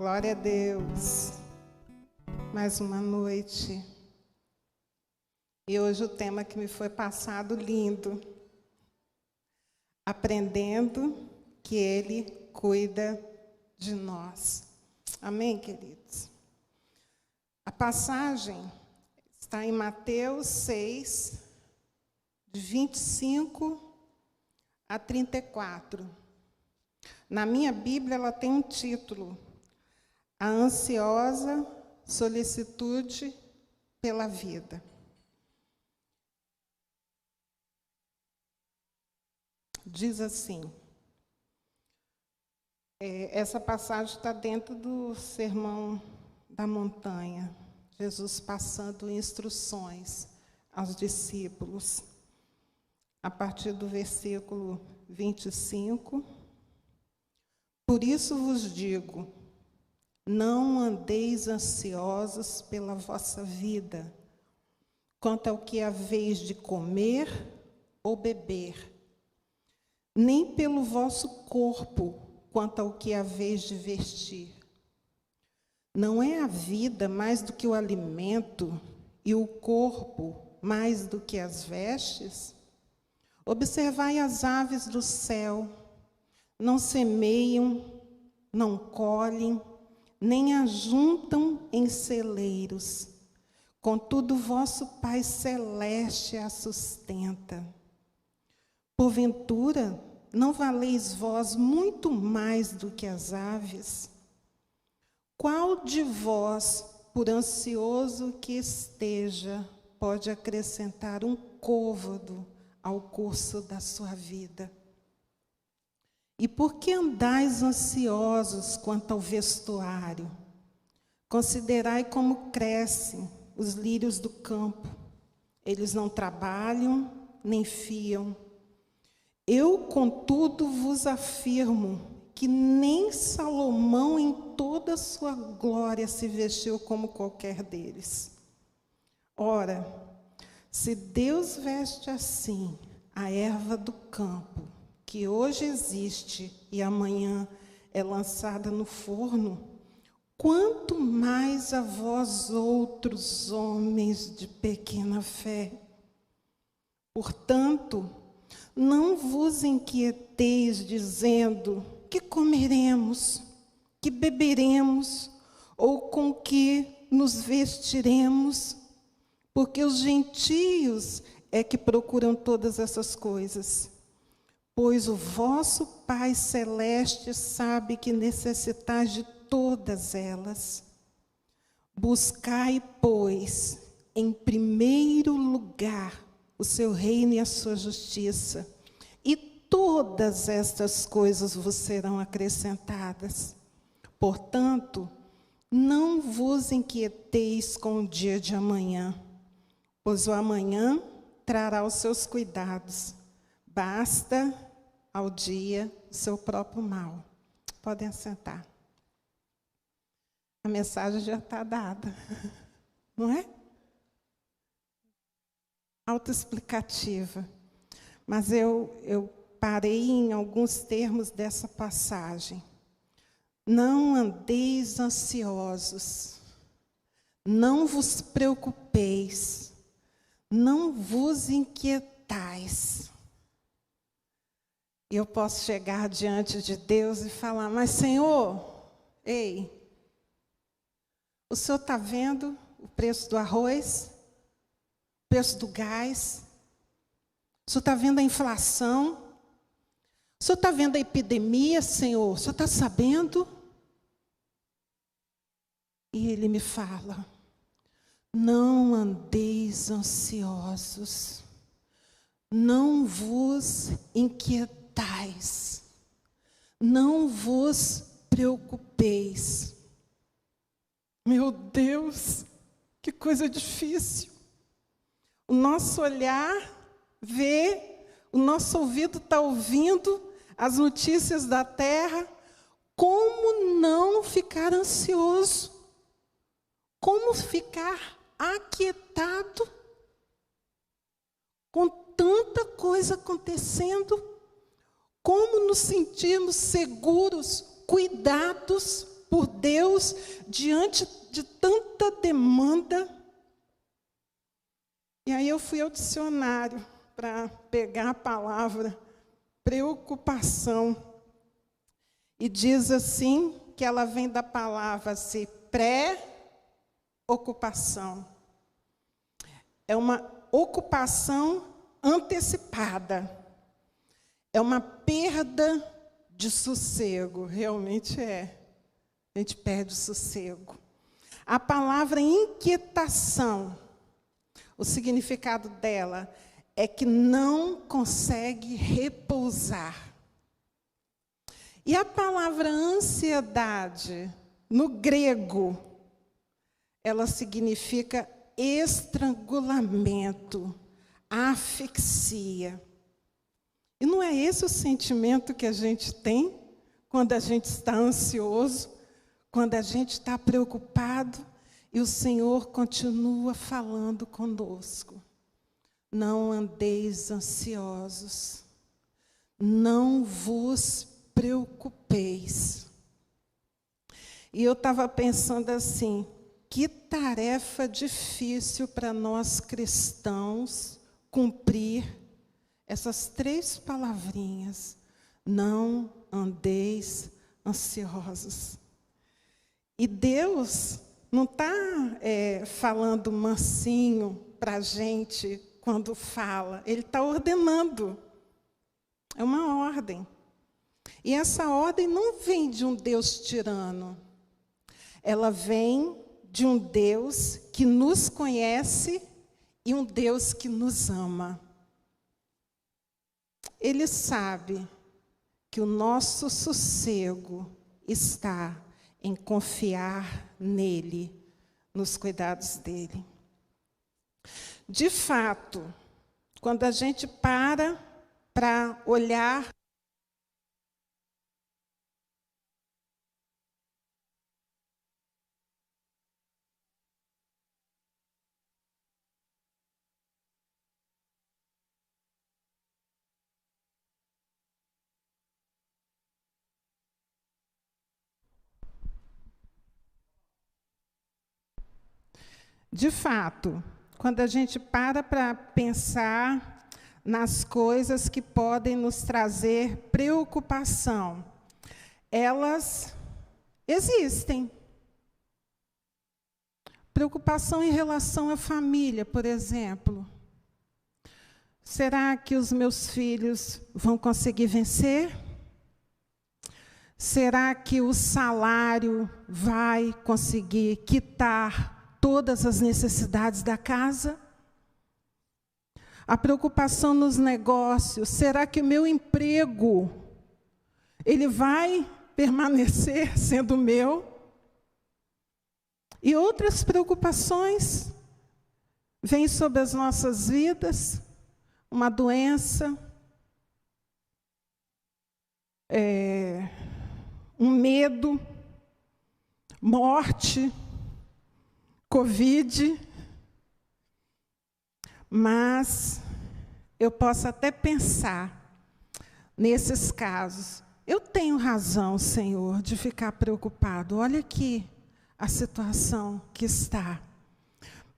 Glória a Deus. Mais uma noite. E hoje o tema que me foi passado lindo. Aprendendo que Ele cuida de nós. Amém, queridos? A passagem está em Mateus 6, de 25 a 34. Na minha Bíblia, ela tem um título: A ansiosa solicitude pela vida. Diz assim, essa passagem está dentro do Sermão da Montanha, Jesus passando instruções aos discípulos. A partir do versículo 25, por isso vos digo, não andeis ansiosos pela vossa vida, quanto ao que haveis de comer ou beber, nem pelo vosso corpo, quanto ao que haveis de vestir. Não é a vida mais do que o alimento, e o corpo mais do que as vestes? Observai as aves do céu, não semeiam, não colhem, nem ajuntam em celeiros. Contudo, vosso Pai Celeste a sustenta. Porventura, não valeis vós muito mais do que as aves? Qual de vós, por ansioso que esteja, pode acrescentar um côvado ao curso da sua vida? E por que andais ansiosos quanto ao vestuário? Considerai como crescem os lírios do campo. Eles não trabalham, nem fiam. Eu, contudo, vos afirmo que nem Salomão, em toda a sua glória, se vestiu como qualquer deles. Ora, se Deus veste assim a erva do campo, que hoje existe e amanhã é lançada no forno, quanto mais a vós outros homens de pequena fé. Portanto, não vos inquieteis dizendo: que comeremos, que beberemos, ou com que nos vestiremos, porque os gentios é que procuram todas essas coisas. Pois o vosso Pai Celeste sabe que necessitais de todas elas. Buscai, pois, em primeiro lugar o seu reino e a sua justiça, e todas estas coisas vos serão acrescentadas. Portanto, não vos inquieteis com o dia de amanhã, pois o amanhã trará os seus cuidados. Basta ao dia o seu próprio mal. Podem assentar. A mensagem já está dada, não é? Autoexplicativa. Mas eu parei em alguns termos dessa passagem. Não andeis ansiosos, não vos preocupeis, não vos inquietais. Eu posso chegar diante de Deus e falar: mas Senhor, ei, o Senhor está vendo o preço do arroz, o preço do gás, o Senhor está vendo a inflação, o Senhor está vendo a epidemia, Senhor, o Senhor está sabendo? E Ele me fala: não andeis ansiosos, não vos inquietais, não vos preocupeis. Meu Deus, que coisa difícil. O nosso olhar vê, o nosso ouvido está ouvindo as notícias da terra. Como não ficar ansioso? Como ficar aquietado com tanta coisa acontecendo? Como nos sentirmos seguros, cuidados? por Deus diante de tanta demanda. E aí eu fui ao dicionário para pegar a palavra preocupação. E diz assim, que ela vem da palavra assim, pré-ocupação. É uma ocupação antecipada. É uma perda de sossego, realmente é. A gente perde o sossego. A palavra inquietação, o significado dela é que não consegue repousar. E a palavra ansiedade, no grego, ela significa estrangulamento, asfixia. E não é esse o sentimento que a gente tem quando a gente está ansioso, quando a gente está preocupado e o Senhor continua falando conosco. Não andeis ansiosos, não vos preocupeis. E eu estava pensando assim, que tarefa difícil para nós cristãos cumprir essas 3 palavrinhas, não andeis ansiosos. E Deus não está falando mansinho para a gente quando fala, Ele está ordenando. É uma ordem. E essa ordem não vem de um Deus tirano. Ela vem de um Deus que nos conhece e um Deus que nos ama. Ele sabe que o nosso sossego está em confiar nele, nos cuidados dele. De fato, quando a gente para olhar de fato, quando a gente para pensar nas coisas que podem nos trazer preocupação, elas existem. Preocupação em relação à família, por exemplo. Será que os meus filhos vão conseguir vencer? Será que o salário vai conseguir quitar todas as necessidades da casa? A preocupação nos negócios, será que o meu emprego, ele vai permanecer sendo meu? E outras preocupações vêm sobre as nossas vidas, uma doença, um medo, morte, Covid, mas eu posso até pensar, nesses casos, eu tenho razão, Senhor, de ficar preocupado. Olha aqui a situação que está.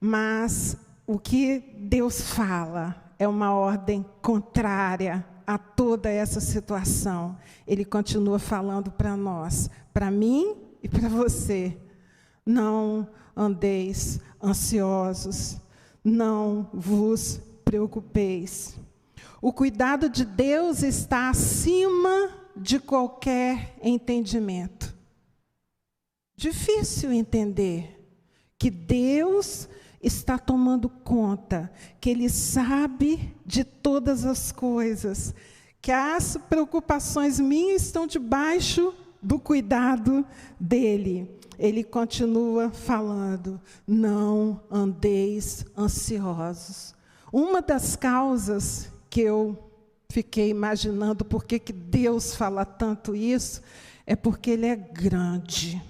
Mas o que Deus fala é uma ordem contrária a toda essa situação. Ele continua falando para nós, para mim e para você. Não andeis ansiosos, não vos preocupeis. O cuidado de Deus está acima de qualquer entendimento. Difícil entender que Deus está tomando conta, que Ele sabe de todas as coisas, que as preocupações minhas estão debaixo do cuidado dEle. Ele continua falando, não andeis ansiosos. Uma das causas que eu fiquei imaginando por que Deus fala tanto isso, é porque Ele é grande.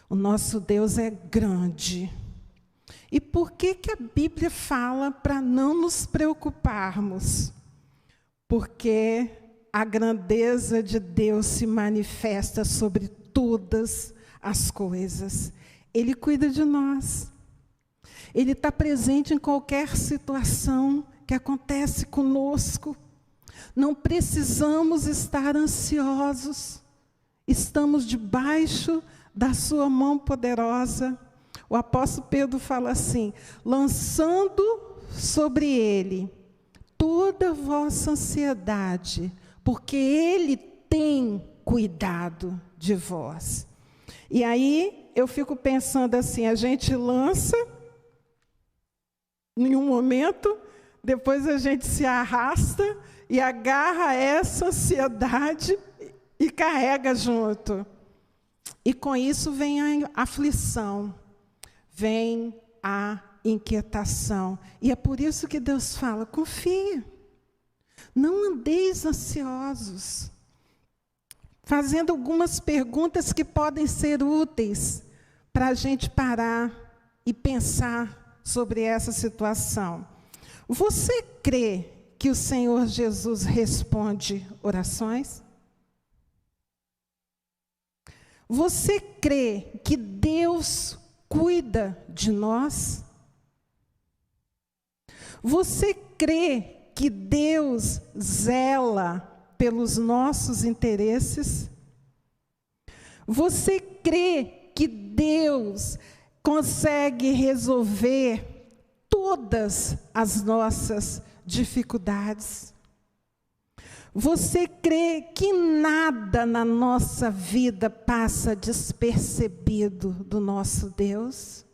O nosso Deus é grande. E por que a Bíblia fala para não nos preocuparmos? Porque a grandeza de Deus se manifesta sobre todas as coisas. Ele cuida de nós. Ele está presente em qualquer situação que acontece conosco. Não precisamos estar ansiosos. Estamos debaixo da sua mão poderosa. O apóstolo Pedro fala assim: lançando sobre ele toda a vossa ansiedade, porque ele tem cuidado de vós. E aí eu fico pensando assim, a gente lança em um momento, depois a gente se arrasta e agarra essa ansiedade e carrega junto. E com isso vem a aflição, vem a inquietação. E é por isso que Deus fala: confia, não andeis ansiosos. Fazendo algumas perguntas que podem ser úteis para a gente parar e pensar sobre essa situação. Você crê que o Senhor Jesus responde orações? Você crê que Deus cuida de nós? Você crê que Deus zela pelos nossos interesses? Você crê que Deus consegue resolver todas as nossas dificuldades? Você crê que nada na nossa vida passa despercebido do nosso Deus?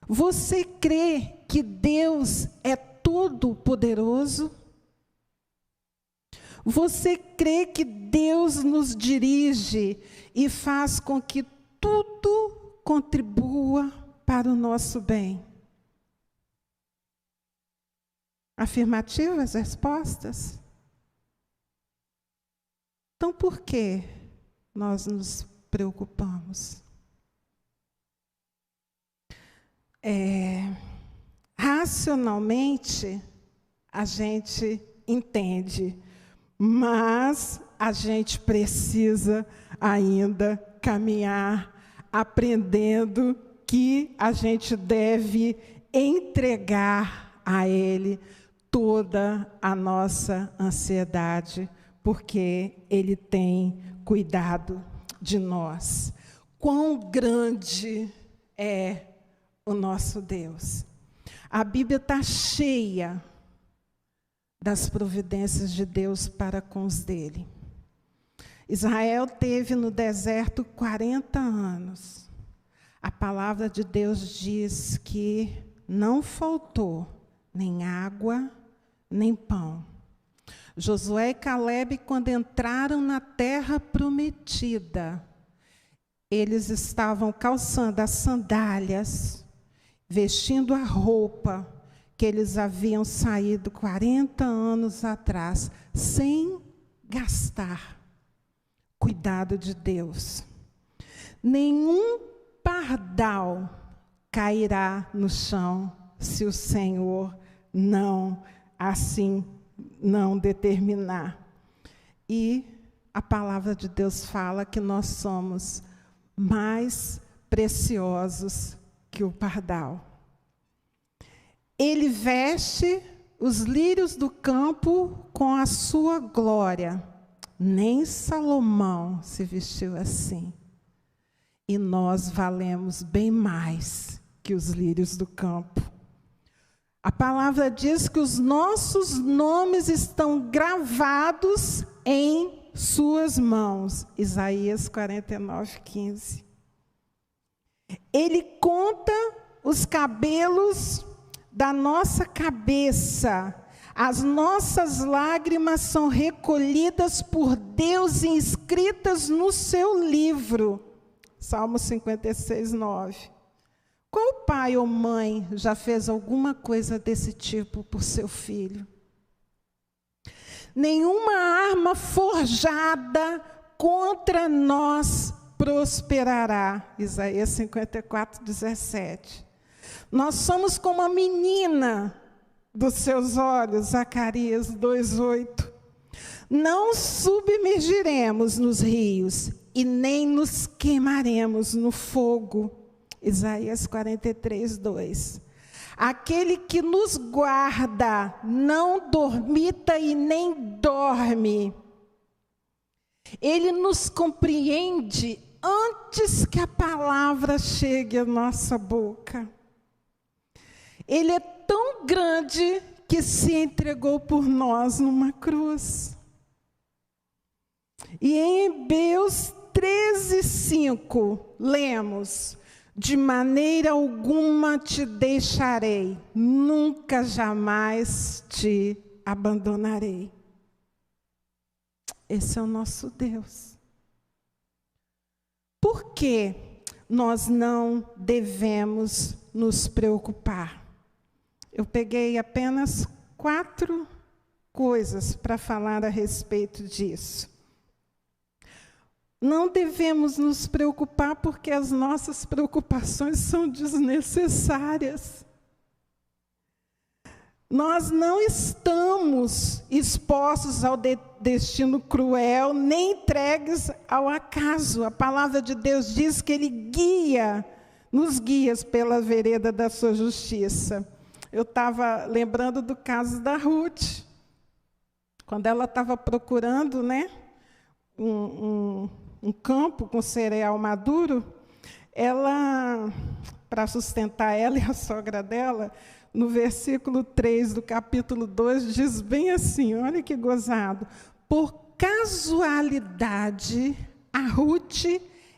Você crê que Deus é todo-poderoso? Você crê que Deus nos dirige e faz com que tudo contribua para o nosso bem? Afirmativas respostas? Então, por que nós nos preocupamos? Racionalmente, a gente entende, mas a gente precisa ainda caminhar aprendendo que a gente deve entregar a Ele toda a nossa ansiedade, porque Ele tem cuidado de nós. Quão grande é o nosso Deus! A Bíblia está cheia das providências de Deus para com os dele. Israel teve no deserto 40 anos. A palavra de Deus diz que não faltou nem água, nem pão. Josué e Calebe, quando entraram na terra prometida, eles estavam calçando as sandálias, vestindo a roupa que eles haviam saído 40 anos atrás, sem gastar. Cuidado de Deus. Nenhum pardal cairá no chão se o Senhor não determinar. E a palavra de Deus fala que nós somos mais preciosos que o pardal. Ele veste os lírios do campo com a sua glória. Nem Salomão se vestiu assim. E nós valemos bem mais que os lírios do campo. A palavra diz que os nossos nomes estão gravados em suas mãos. Isaías 49:15. Ele conta os cabelos da nossa cabeça. As nossas lágrimas são recolhidas por Deus e inscritas no seu livro. Salmo 56:9. Qual pai ou mãe já fez alguma coisa desse tipo por seu filho? Nenhuma arma forjada contra nós prosperará. Isaías 54:17. Nós somos como a menina dos seus olhos, Zacarias 2:8. Não submergiremos nos rios, e nem nos queimaremos no fogo. Isaías 43, 2. Aquele que nos guarda não dormita e nem dorme. Ele nos compreende antes que a palavra chegue à nossa boca. Ele é tão grande que se entregou por nós numa cruz. E em Hebreus 13, 5, lemos: de maneira alguma te deixarei, nunca jamais te abandonarei. Esse é o nosso Deus. Por que nós não devemos nos preocupar? Eu peguei apenas 4 coisas para falar a respeito disso. Não devemos nos preocupar porque as nossas preocupações são desnecessárias. Nós não estamos expostos ao destino cruel, nem entregues ao acaso. A palavra de Deus diz que Ele nos guia pela vereda da sua justiça. Eu estava lembrando do caso da Ruth, quando ela estava procurando, um campo com cereal maduro, para sustentar ela e a sogra dela, no versículo 3 do capítulo 2, diz bem assim, olha que gozado: por casualidade, a Ruth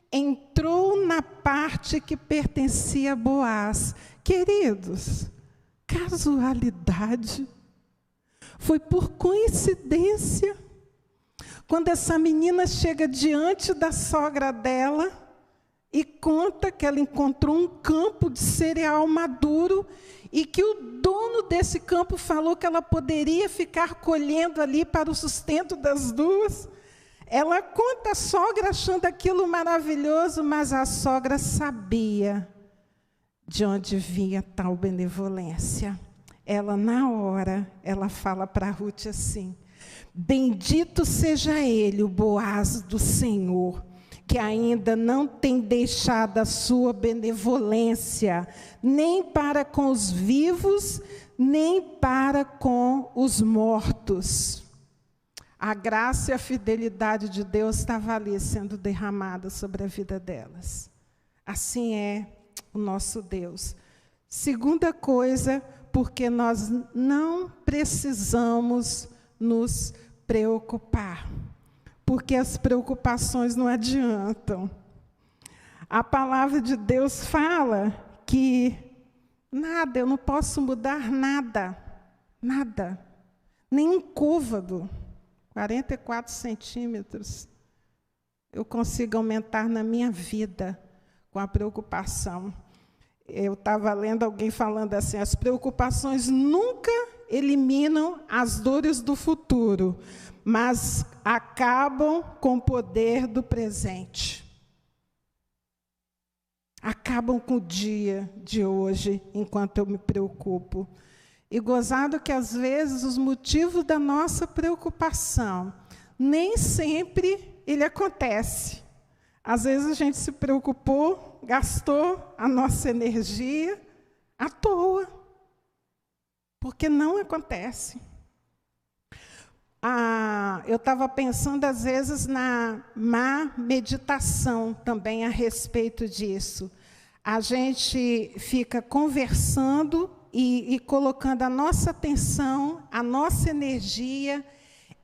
entrou na parte que pertencia a Boaz. Queridos, casualidade? Foi por coincidência. Quando essa menina chega diante da sogra dela e conta que ela encontrou um campo de cereal maduro e que o dono desse campo falou que ela poderia ficar colhendo ali para o sustento das duas, ela conta a sogra achando aquilo maravilhoso, mas a sogra sabia de onde vinha tal benevolência. Ela, na hora, ela fala para Ruth assim: bendito seja ele, o Boaz do Senhor, que ainda não tem deixado a sua benevolência, nem para com os vivos, nem para com os mortos. A graça e a fidelidade de Deus estava ali sendo derramada sobre a vida delas. Assim é o nosso Deus. Segunda coisa, porque nós não precisamos nos preocupar. Porque as preocupações não adiantam. A palavra de Deus fala que nada, eu não posso mudar nada, nem um côvado, 44 centímetros, eu consigo aumentar na minha vida com a preocupação. Eu estava lendo alguém falando assim: as preocupações nunca eliminam as dores do futuro, mas acabam com o poder do presente. Acabam com o dia de hoje, enquanto eu me preocupo. E gozado que, às vezes, os motivos da nossa preocupação, nem sempre ele acontece. Às vezes a gente se preocupou, gastou a nossa energia à toa, porque não acontece. Eu estava pensando, às vezes, na má meditação também a respeito disso. A gente fica conversando e colocando a nossa atenção, a nossa energia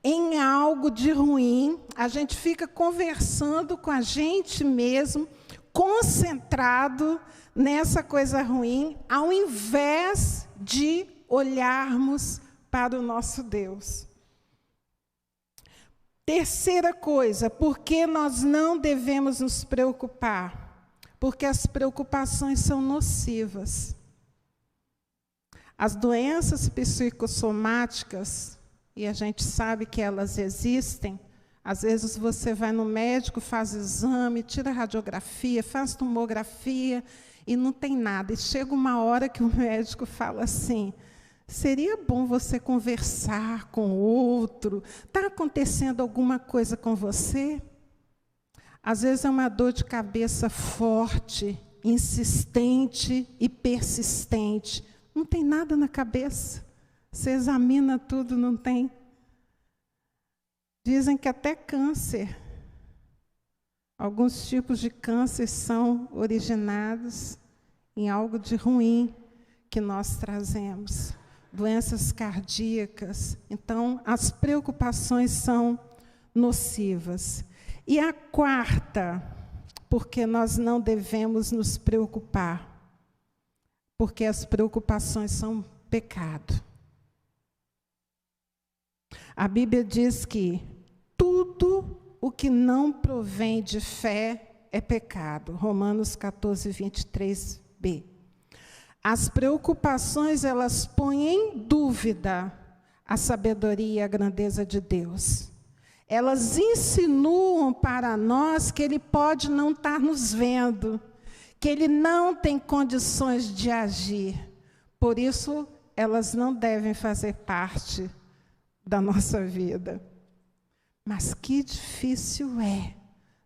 em algo de ruim. A gente fica conversando com a gente mesmo, concentrado nessa coisa ruim, ao invés de olharmos para o nosso Deus. Terceira coisa, por que nós não devemos nos preocupar? Porque as preocupações são nocivas. As doenças psicossomáticas, e a gente sabe que elas existem, às vezes você vai no médico, faz exame, tira radiografia, faz tomografia, e não tem nada. E chega uma hora que o médico fala assim: seria bom você conversar com outro. Está acontecendo alguma coisa com você? Às vezes é uma dor de cabeça forte, insistente e persistente. Não tem nada na cabeça. Você examina tudo, não tem. Dizem que até câncer. Alguns tipos de câncer são originados em algo de ruim que nós trazemos. Doenças cardíacas. Então, as preocupações são nocivas. E a quarta, porque nós não devemos nos preocupar. Porque as preocupações são pecado. A Bíblia diz que tudo o que não provém de fé é pecado. Romanos 14, 23b. As preocupações, elas põem em dúvida a sabedoria e a grandeza de Deus. Elas insinuam para nós que Ele pode não estar nos vendo, que Ele não tem condições de agir. Por isso, elas não devem fazer parte da nossa vida. Mas que difícil é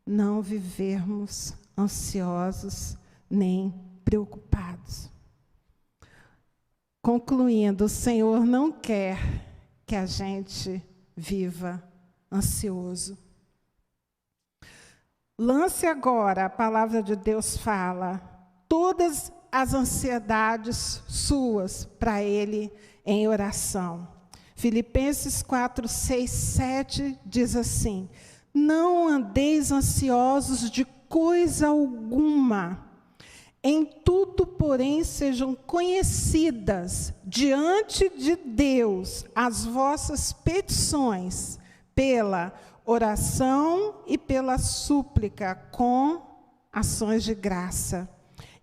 não vivermos ansiosos nem preocupados. Concluindo, o Senhor não quer que a gente viva ansioso. Lance agora, a palavra de Deus fala, todas as ansiedades suas para Ele em oração. Filipenses 4, 6, 7 diz assim: não andeis ansiosos de coisa alguma, em tudo, porém, sejam conhecidas diante de Deus as vossas petições, pela oração e pela súplica, com ações de graça.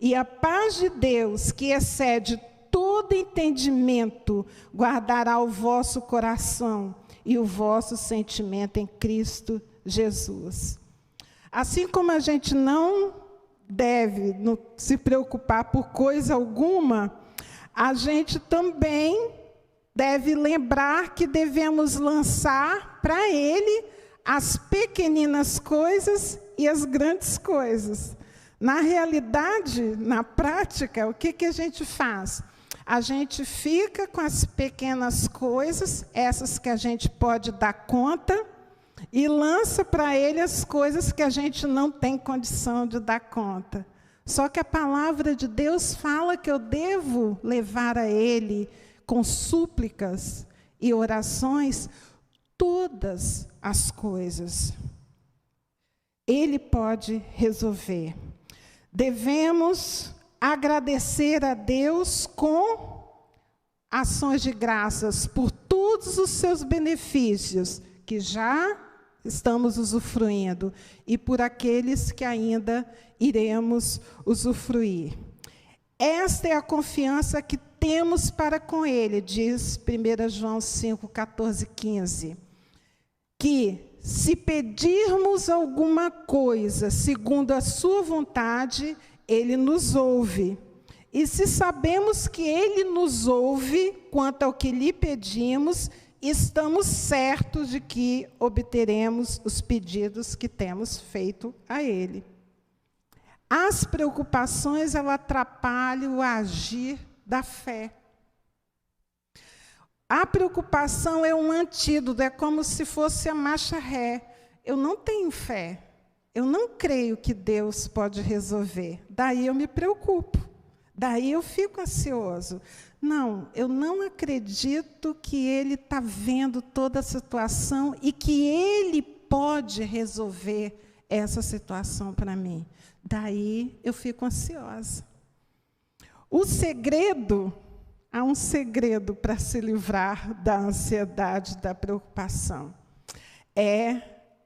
E a paz de Deus, que excede todo entendimento, guardará o vosso coração e o vosso sentimento em Cristo Jesus. Assim como a gente não deve se preocupar por coisa alguma, a gente também deve lembrar que devemos lançar para Ele as pequeninas coisas e as grandes coisas. Na realidade, na prática, o que a gente faz? A gente fica com as pequenas coisas, essas que a gente pode dar conta, e lança para Ele as coisas que a gente não tem condição de dar conta. Só que a palavra de Deus fala que eu devo levar a Ele, com súplicas e orações, todas as coisas. Ele pode resolver. Devemos agradecer a Deus com ações de graças por todos os seus benefícios que já estamos usufruindo e por aqueles que ainda iremos usufruir. Esta é a confiança que temos para com Ele, diz 1 João 5, 14, 15, que se pedirmos alguma coisa segundo a sua vontade, Ele nos ouve. E se sabemos que Ele nos ouve quanto ao que lhe pedimos, estamos certos de que obteremos os pedidos que temos feito a Ele. As preocupações, elas atrapalham o agir da fé. A preocupação é um antídoto, é como se fosse a marcha ré. Eu não tenho fé, eu não creio que Deus pode resolver. Daí eu me preocupo, daí eu fico ansioso. Não, eu não acredito que Ele está vendo toda a situação e que Ele pode resolver essa situação para mim. Daí eu fico ansiosa. O segredo, há um segredo para se livrar da ansiedade, da preocupação. É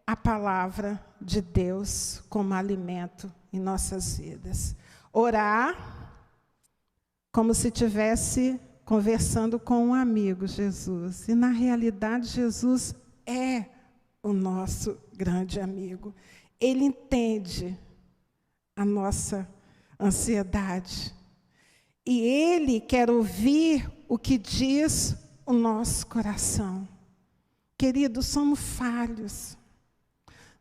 a palavra de Deus como alimento em nossas vidas. Orar como se estivesse conversando com um amigo, Jesus. E, na realidade, Jesus é o nosso grande amigo. Ele entende a nossa ansiedade. E Ele quer ouvir o que diz o nosso coração. Queridos, somos falhos.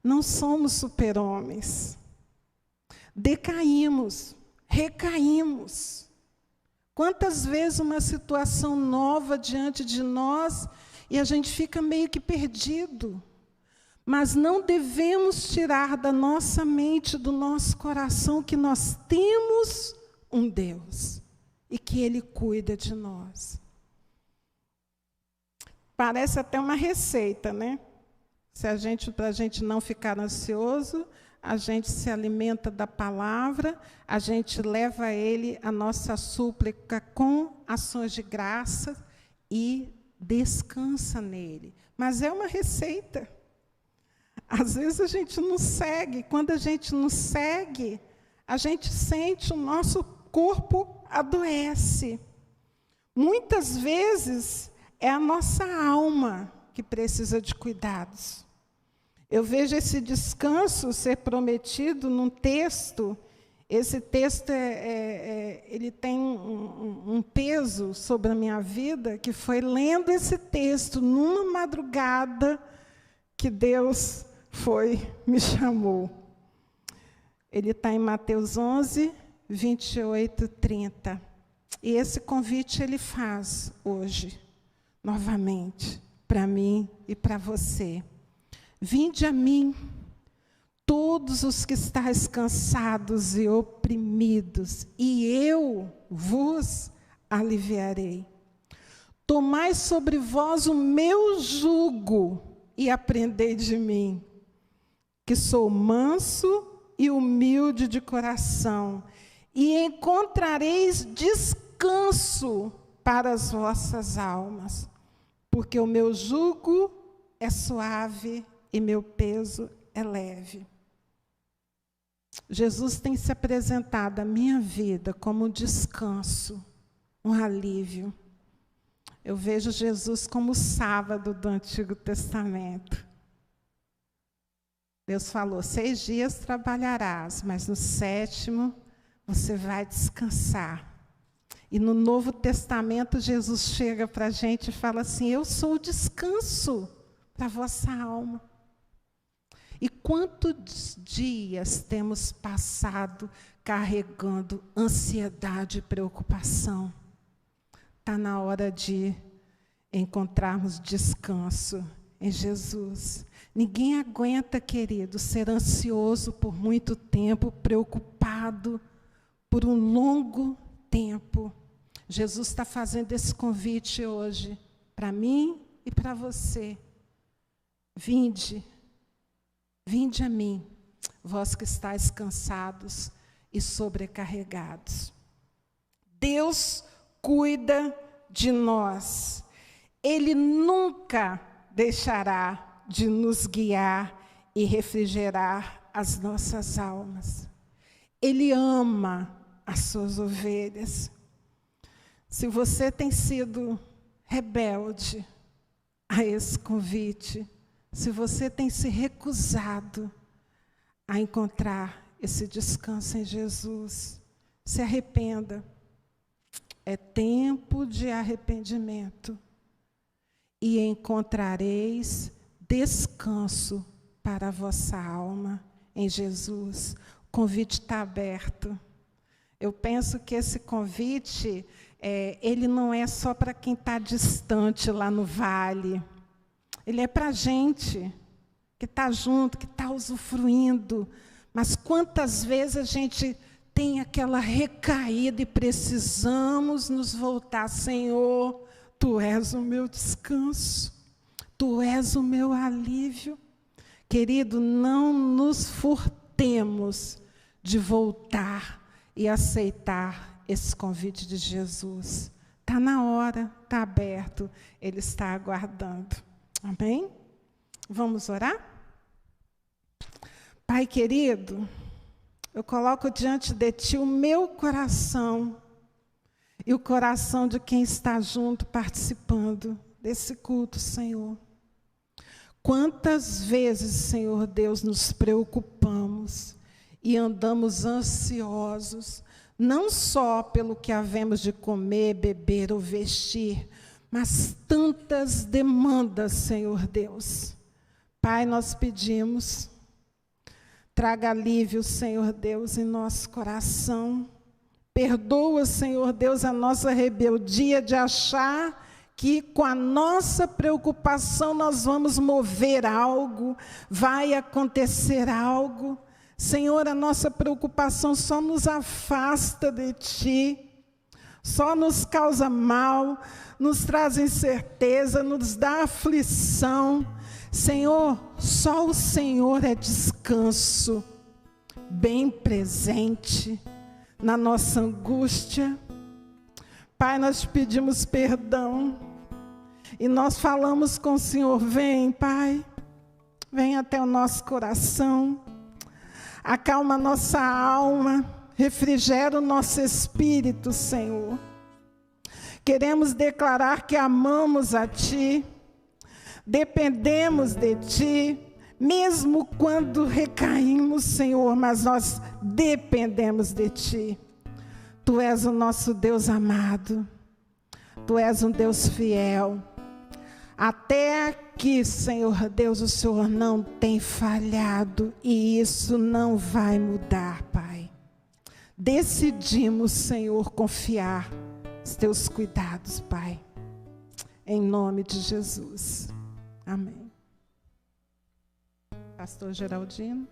Não somos super-homens. Decaímos, recaímos. Quantas vezes uma situação nova diante de nós e a gente fica meio que perdido. Mas não devemos tirar da nossa mente, do nosso coração, que nós temos um Deus e que Ele cuida de nós. Parece até uma receita, né? Para a gente não ficar ansioso, a gente se alimenta da palavra, a gente leva a Ele a nossa súplica com ações de graça e descansa nele. Mas é uma receita. Às vezes a gente não segue. Quando a gente não segue, a gente sente o nosso corpo adoece. Muitas vezes é a nossa alma que precisa de cuidados. Eu vejo esse descanso ser prometido num texto. Esse texto ele tem um peso sobre a minha vida, que foi lendo esse texto numa madrugada que Deus me chamou. Ele está em Mateus 11, 28, 30. E esse convite Ele faz hoje, novamente, para mim e para você. Vinde a mim, todos os que estáis cansados e oprimidos, e eu vos aliviarei. Tomai sobre vós o meu jugo e aprendei de mim, que sou manso e humilde de coração, e encontrareis descanso para as vossas almas, porque o meu jugo é suave e meu peso é leve. Jesus tem se apresentado à minha vida como um descanso, um alívio. Eu vejo Jesus como o sábado do Antigo Testamento. Deus falou, 6 dias trabalharás, mas no 7º você vai descansar. E no Novo Testamento, Jesus chega para a gente e fala assim, eu sou o descanso para a vossa alma. E quantos dias temos passado carregando ansiedade e preocupação? Está na hora de encontrarmos descanso em Jesus. Ninguém aguenta, querido, ser ansioso por muito tempo, preocupado por um longo tempo. Jesus está fazendo esse convite hoje, para mim e para você. Vinde a mim, vós que estáis cansados e sobrecarregados. Deus cuida de nós. Ele nunca deixará de nos guiar e refrigerar as nossas almas. Ele ama as suas ovelhas. Se você tem sido rebelde a esse convite, se você tem se recusado a encontrar esse descanso em Jesus, se arrependa. É tempo de arrependimento. E encontrareis descanso para a vossa alma em Jesus. O convite está aberto. Eu penso que esse convite, ele não é só para quem está distante lá no vale. Ele é para a gente que está junto, que está usufruindo. Mas quantas vezes a gente tem aquela recaída e precisamos nos voltar. Senhor, Tu és o meu descanso, Tu és o meu alívio. Querido, não nos furtemos de voltar e aceitar esse convite de Jesus. Está na hora, está aberto, Ele está aguardando. Amém? Vamos orar? Pai querido, eu coloco diante de Ti o meu coração e o coração de quem está junto, participando desse culto, Senhor. Quantas vezes, Senhor Deus, nos preocupamos e andamos ansiosos, não só pelo que havemos de comer, beber ou vestir, mas tantas demandas, Senhor Deus. Pai, nós pedimos Traga alívio, Senhor Deus, em nosso coração. Perdoa, Senhor Deus, a nossa rebeldia de achar que com a nossa preocupação nós vamos mover algo, vai acontecer algo. Senhor, a nossa preocupação só nos afasta de Ti, só nos causa mal, nos traz incerteza, nos dá aflição. Senhor, só o Senhor é descanso, bem presente na nossa angústia. Pai, nós te pedimos perdão e nós falamos com o Senhor, vem, Pai, vem até o nosso coração, acalma a nossa alma, refrigera o nosso espírito, Senhor. Queremos declarar que amamos a Ti, dependemos de Ti, mesmo quando recaímos, Senhor, mas nós dependemos de Ti. Tu és o nosso Deus amado, Tu és um Deus fiel. Até aqui, Senhor Deus, o Senhor não tem falhado e isso não vai mudar, Pai. Decidimos, Senhor, confiar nos Teus cuidados, Pai. Em nome de Jesus. Amém. Pastor Geraldino.